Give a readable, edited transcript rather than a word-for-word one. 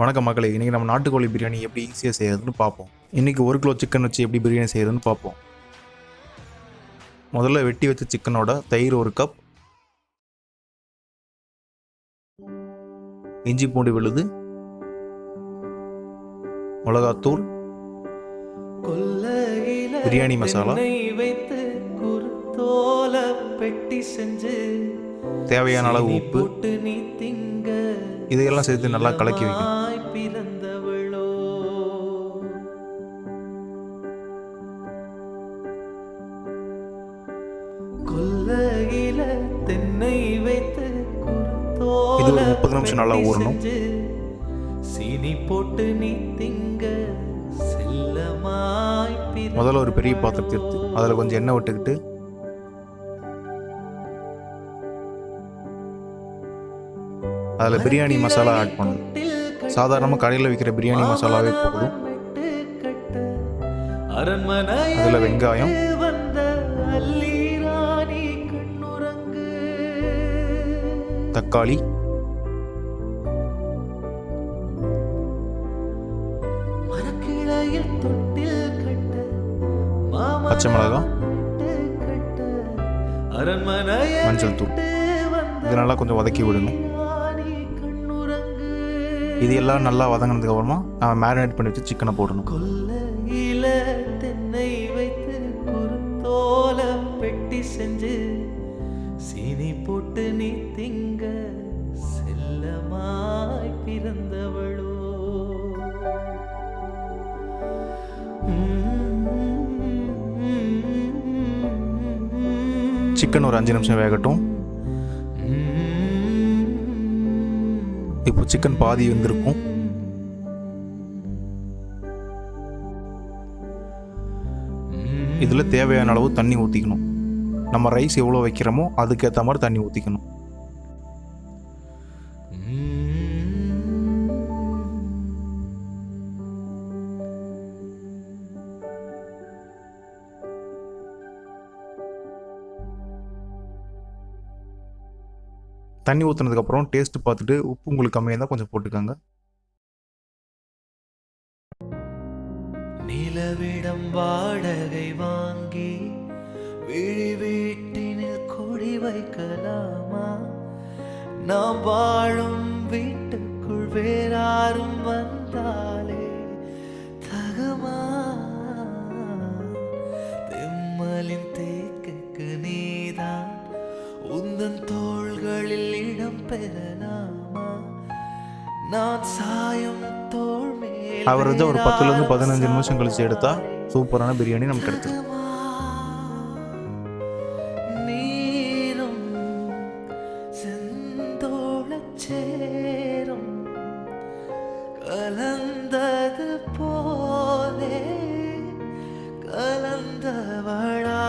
வணக்கம் மக்களே, இன்றைக்கி நம்ம நாட்டுக்கோழி பிரியாணி எப்படி ஈஸியாக செய்யறதுன்னு பார்ப்போம். இன்றைக்கி 1 கிலோ சிக்கன் வச்சு எப்படி பிரியாணி செய்யறதுன்னு பார்ப்போம். முதல்ல வெட்டி வச்ச சிக்கனோட தயிர் 1 கப், இஞ்சி பூண்டு விழுது, மிளகாத்தூள், பிரியாணி மசாலா, தேவையான அளவு உப்பு, இதையெல்லாம் சேர்த்து நல்லா கலக்கி வைக்கணும். இது ஒரு 30 நிமிஷம் நல்லா ஊறணும். முதல்ல ஒரு பெரிய பாத்திரத்தை எடுத்து அதில் கொஞ்சம் எண்ணெய் விட்டுக்கிட்டு அதில் பிரியாணி மசாலா ஆட் பண்ணணும். சாதாரணமாக கடையில் விற்கிற பிரியாணி மசாலாவே போதும். அதில் வெங்காயம், தக்காளி, பச்சை மிளகாய், மஞ்சள் தூள், இது நல்லா கொஞ்சம் வதக்கி விடணும். இது எல்லாம் நல்லா வதங்கினதுக்கு அப்புறமா நம்ம மேரினேட் பண்ணி வச்சு சிக்கனை போடணும். சீனி போட்டு நீ திங்க செல்லமாய் பிறந்தவளோ. சிக்கன் ஒரு 5 நிமிஷம் வேகட்டும். இப்போ சிக்கன் பாதி வெந்திருக்கும். இதில் தேவையான அளவு தண்ணி ஊற்றிக்கணும். நம்ம ரைஸ் எவ்வளோ வைக்கிறோமோ அதுக்கேற்ற மாதிரி தண்ணி ஊற்றிக்கணும். தண்ணி ஊற்றுனதுக்கப்புறம் டேஸ்ட் பார்த்துட்டு உப்பு உங்களுக்கு கம்மியாக இருந்தால் கொஞ்சம் போட்டுக்கோங்க. நிலவிடம் வாடகை வாங்கி வீட்டினில் கொடி வைக்கலாமா? நாம் வாழும் வீட்டுக்குள் வேறாரும் வந்தாலே தகமா? தெம்மலின் தேக்குக்கு நீதான் உந்தன் தோள்களில் இடம் பெறலாமா? நான் சாயம் தோள் மேல். அவர் வந்து ஒரு 10லேருந்து 15 நிமிஷம் கழிச்சு எடுத்தா சூப்பரான பிரியாணி நமக்கு கிடைக்கும். கலந்தது போலே கலந்தவளா